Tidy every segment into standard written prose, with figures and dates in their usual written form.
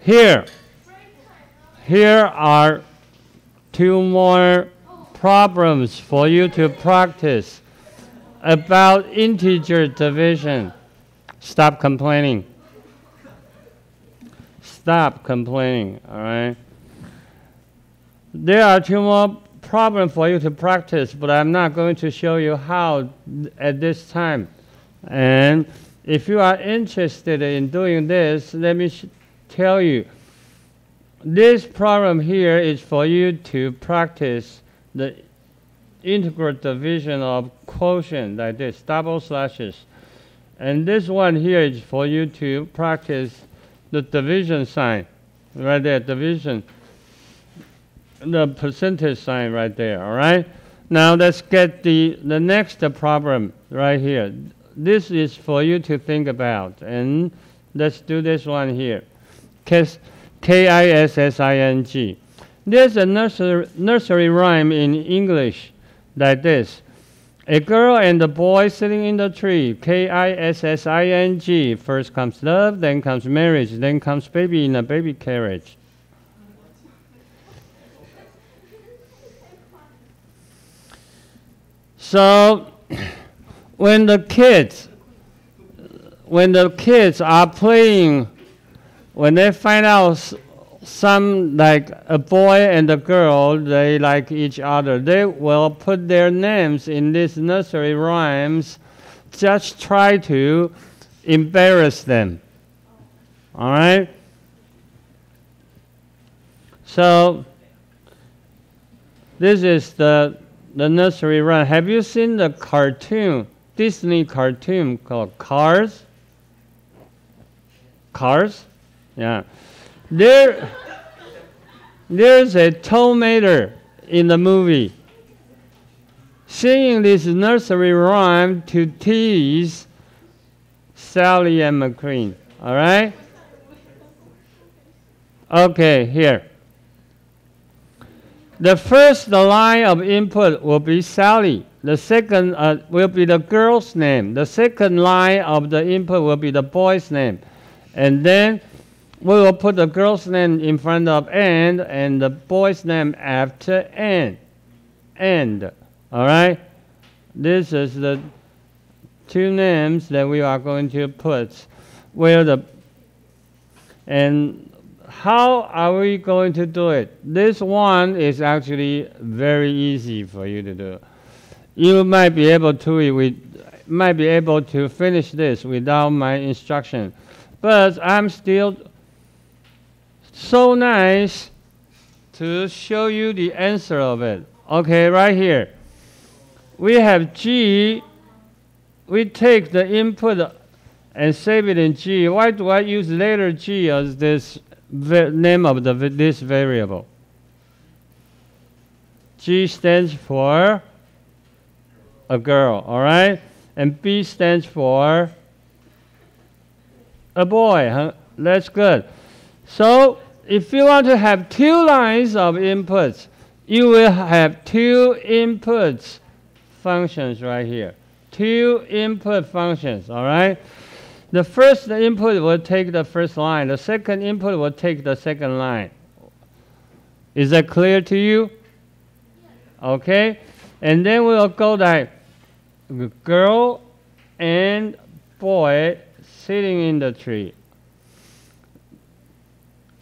Here, here are two more problems for you to practice about integer division. Stop complaining. Stop complaining, all right? There are two more problems for you to practice, but I'm not going to show you how at this time. And if you are interested in doing this, let me tell you. This problem here is for you to practice the integral division of quotient like this, double slashes. And this one here is for you to practice the division sign, right there, division, the percentage sign right there, all right? Now let's get the next problem right here. This is for you to think about, and let's do this one here. K-I-S-S-I-N-G. There's a nursery rhyme in English like this. A girl and a boy sitting in the tree. K-I-S-S-I-N-G. First comes love, then comes marriage, then comes baby in a baby carriage. So when the kids are playing, when they find out some, like a boy and a girl, they like each other, they will put their names in these nursery rhymes, just try to embarrass them. All right? So this is the nursery rhyme. Have you seen the cartoon, Disney cartoon called Cars? Cars? Yeah. There's a tomato in the movie singing this nursery rhyme to tease Sally and McQueen. All right? Okay, here. The first line of input will be Sally. The second will be the girl's name. The second line of the input will be the boy's name. And then we will put the girl's name in front of and the boy's name after and. All right? This is the two names that we are going to put where and how are we going to do it? This one is actually very easy for you to do. You might be able to finish this without my instruction. But I'm still so nice to show you the answer of it. Okay, right here. We have G. We take the input and save it in G. Why do I use letter G as this name of this variable? G stands for a girl, all right? And B stands for a boy, huh? That's good. So if you want to have two lines of inputs, you will have two inputs functions right here. Two input functions, all right? The first input will take the first line. The second input will take the second line. Is that clear to you? Okay? And then we'll go like girl and boy sitting in the tree.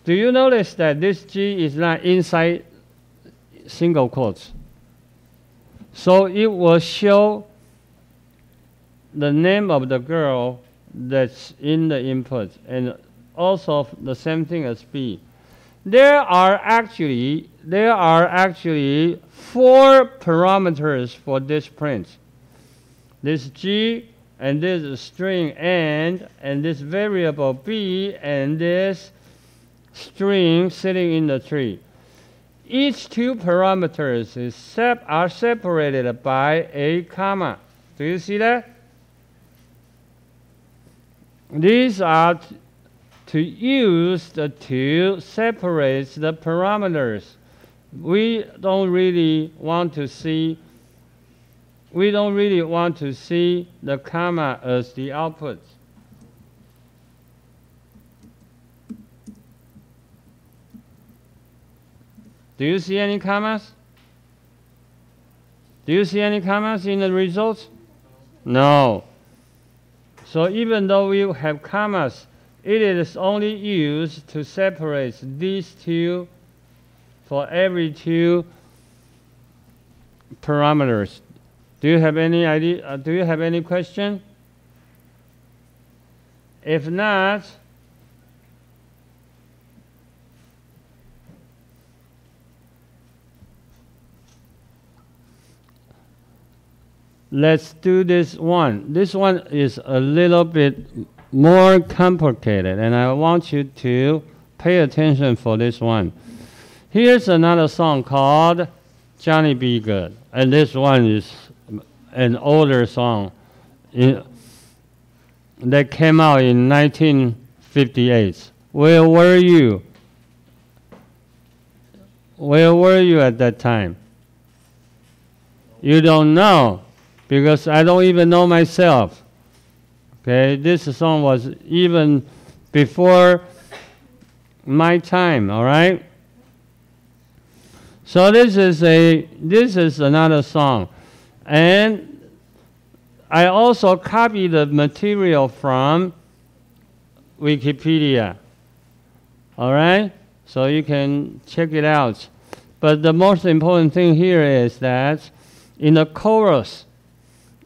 Do you notice that this G is not inside single quotes? So it will show the name of the girl that's in the input, and also the same thing as B. There are actually 4 parameters for this print. This G, and this string and this variable B, and this string sitting in the tree. Each 2 parameters are separated by a comma. Do you see that? These are to use to separate the parameters. We don't really want to see the comma as the output. Do you see any commas? Do you see any commas in the results? No. So even though we have commas, it is only used to separate these two for every two parameters. Do you have any idea? Do you have any question? If not, let's do this one. This one is a little bit more complicated, and I want you to pay attention for this one. Here's another song called Johnny B. Good, and this one is an older song that came out in 1958. Where were you? Where were you at that time? You don't know, because I don't even know myself. Okay, this song was even before my time, all right? So this is another song. And I also copied the material from Wikipedia. All right? So you can check it out. But the most important thing here is that in the chorus,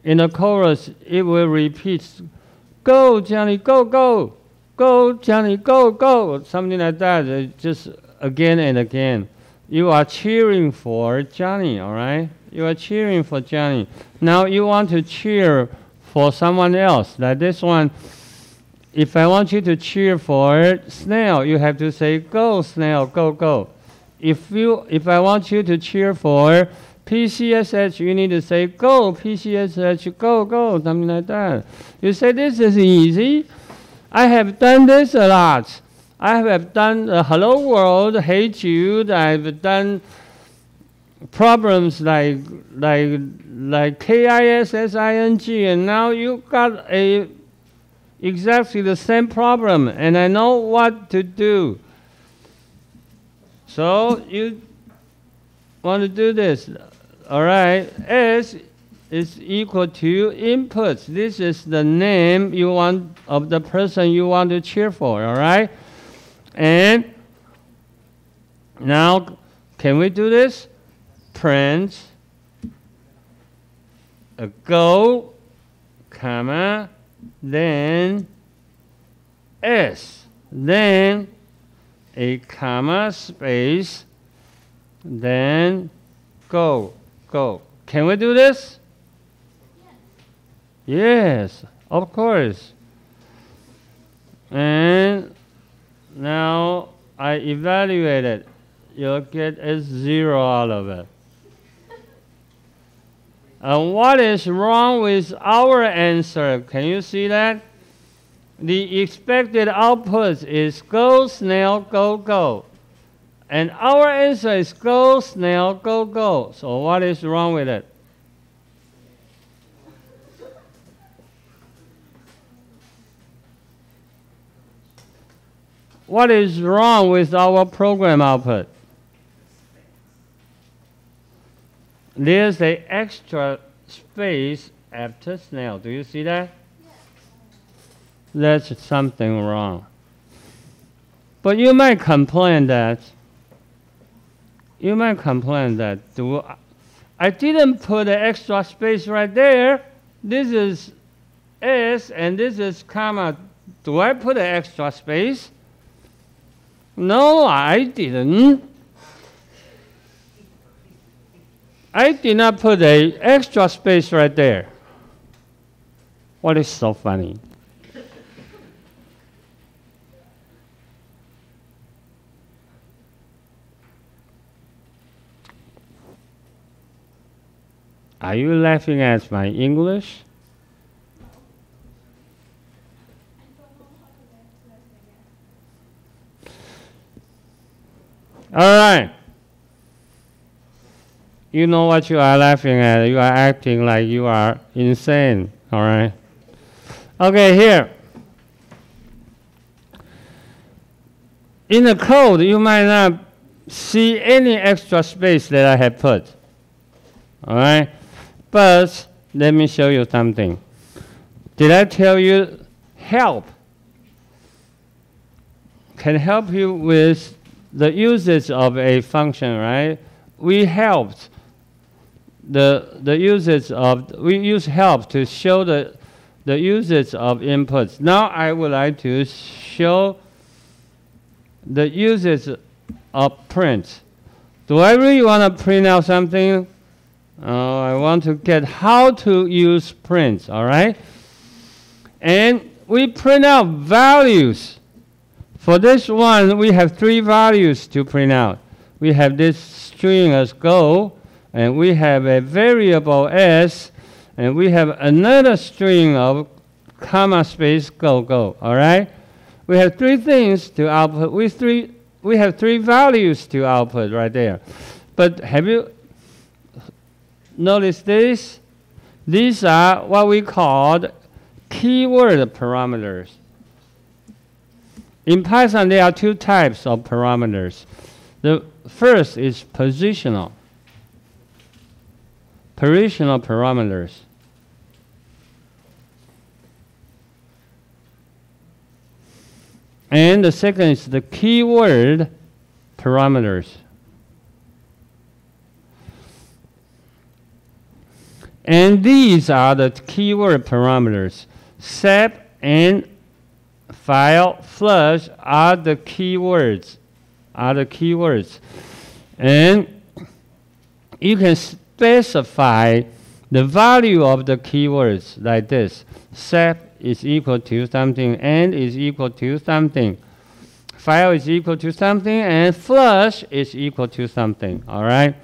it will repeat, "Go, Johnny, go, go. Go, Johnny, go, go." Something like that, just again and again. You are cheering for Johnny, all right? You are cheering for Johnny. Now you want to cheer for someone else. Like this one, if I want you to cheer for Snail, you have to say, "Go, Snail, go, go." If I want you to cheer for PCSH, you need to say, "Go, PCSH, go, go," something like that. You say, "This is easy. I have done this a lot. I have done Hello World, Hey Jude. I've done problems like KISSING, and now you got exactly the same problem, and I know what to do." So you want to do this, all right? S is equal to inputs. This is the name you want of the person you want to cheer for, all right? And now, can we do this? Print a go, comma, then S, then a comma, space, then go, go. Can we do this? Yes, of course. And now I evaluate it. You'll get a 0 out of it. And what is wrong with our answer? Can you see that? The expected output is go, snail, go, go. And our answer is go, snail, go, go. So what is wrong with it? What is wrong with our program output? There's an extra space after snail. Do you see that? Yes. That's something wrong. But you might complain that I didn't put an extra space right there. This is S and this is comma. Do I put an extra space? No, I didn't. I did not put an extra space right there. What is so funny? Are you laughing at my English? All right. You know what you are laughing at. You are acting like you are insane. All right. Okay, here. In the code, you might not see any extra space that I have put. All right? But let me show you something. Did I tell you help can help you with the usage of a function, right? We helped the usage of, we use help to show the usage of inputs. Now I would like to show the usage of print. Do I really want to print out something? I want to get how to use print, all right? And we print out values. For this one, we have 3 values to print out. We have this string as go, and we have a variable s, and we have another string of comma space go, all right? We have 3 things to output. We have 3 values to output right there. But have you noticed this? These are what we call keyword parameters. In Python, there are 2 types of parameters. The first is positional parameters. And the second is the keyword parameters. And these are the keyword parameters. SEP and file flush are the keywords. And you can specify the value of the keywords like this. SEP is equal to something, and is equal to something. File is equal to something, and flush is equal to something. All right.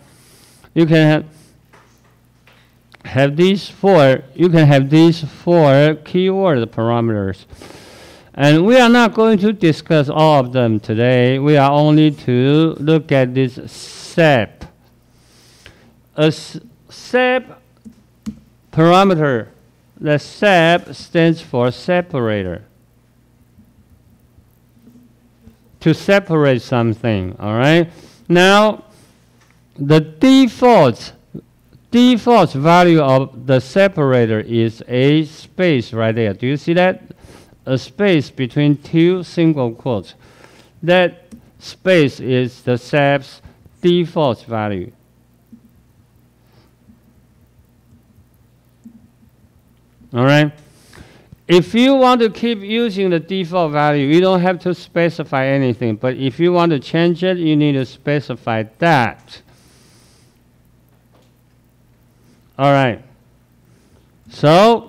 You can have these 4. You can have these 4 keyword parameters. And we are not going to discuss all of them today. We are only to look at this SEP. A SEP parameter, the SEP stands for separator. To separate something, all right? Now, the default value of the separator is a space right there. Do you see that? A space between 2 single quotes. That space is the SEP's default value. All right? If you want to keep using the default value, you don't have to specify anything. But if you want to change it, you need to specify that. All right. So,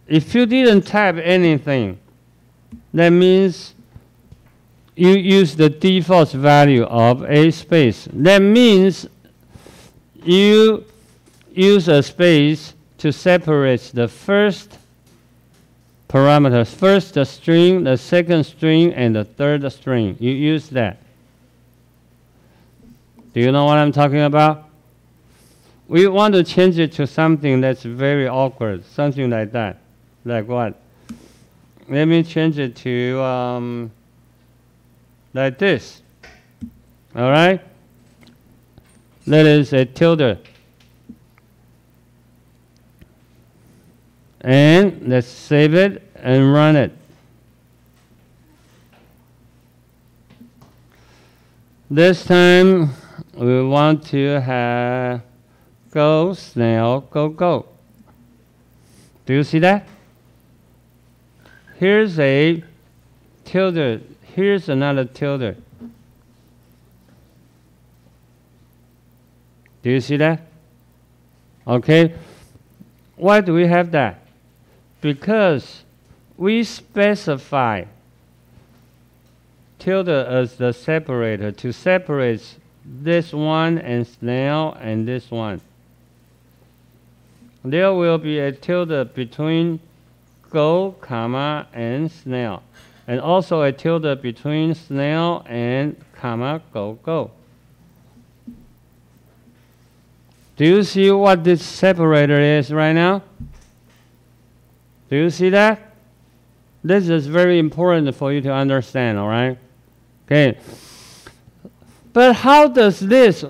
if you didn't type anything, that means you use the default value of a space. That means you use a space to separate the first parameter. First the string, the second string, and the third string. You use that. Do you know what I'm talking about? We want to change it to something that's very awkward, something like that. Like what? Let me change it to like this. All right? That is a tilde. And let's save it and run it. This time we want to have go, snail, go, go. Do you see that? Here's a tilde. Here's another tilde. Do you see that? Okay. Why do we have that? Because we specify tilde as the separator to separate this one and snail and this one. There will be a tilde between go, comma, and snail. And also a tilde between snail and comma, go, go. Do you see what this separator is right now? Do you see that? This is very important for you to understand, all right? Okay. But how does this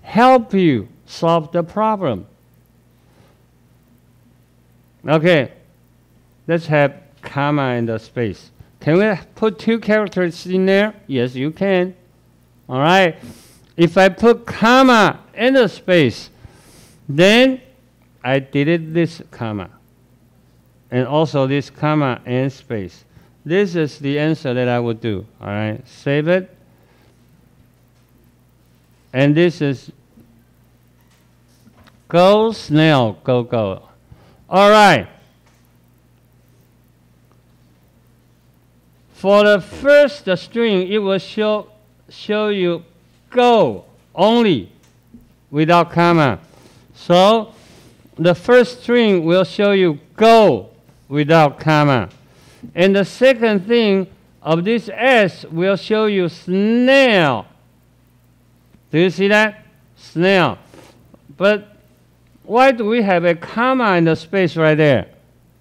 help you solve the problem? Okay, let's have comma in the space. Can we put two characters in there? Yes, you can. All right. If I put comma in the space, then I delete this comma. And also this comma and space. This is the answer that I would do. All right. Save it. And this is go, snail, go, go. All right. For the first string, it will show you go only without comma. So the first string will show you go without comma. And the second thing of this S will show you snail. Do you see that? Snail. But why do we have a comma in the space right there?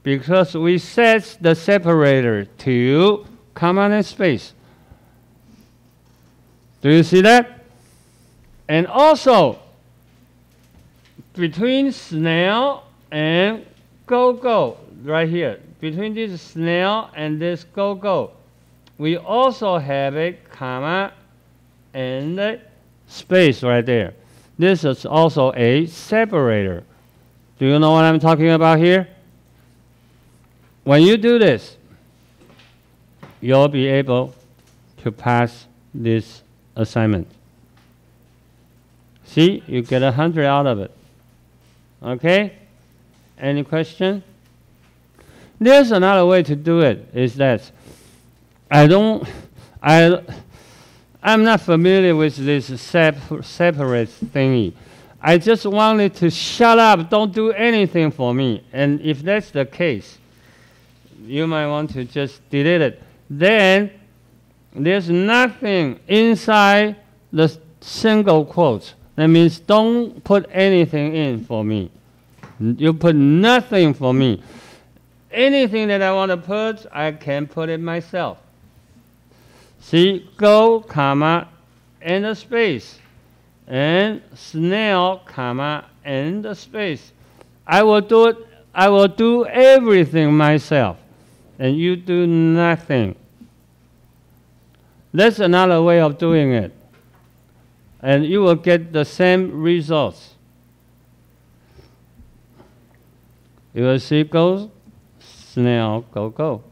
Because we set the separator to comma and space. Do you see that? And also, between snail and go-go, right here, between this snail and this go-go, we also have a comma and a space right there. This is also a separator. Do you know what I'm talking about here? When you do this, you'll be able to pass this assignment. See, you get 100 out of it. Okay? Any question? There's another way to do it, is that I'm not familiar with this separate thingy. I just wanted to shut up, don't do anything for me. And if that's the case, you might want to just delete it. Then there's nothing inside the single quote. That means don't put anything in for me. You put nothing for me. Anything that I want to put, I can put it myself. See, go, comma, and a space. And snail, comma, and a space. I will do everything myself. And you do nothing. That's another way of doing it. And you will get the same results. You will see go, snail, go, go.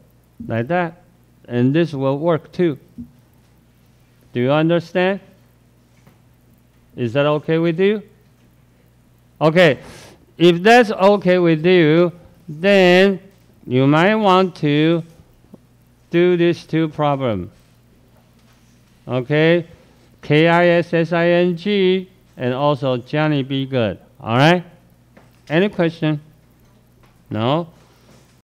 Like that. And this will work too. Do you understand? Is that okay with you? Okay. If that's okay with you, then you might want to do these two problems. Okay? KISSING and also Johnny Be Good. All right? Any question? No?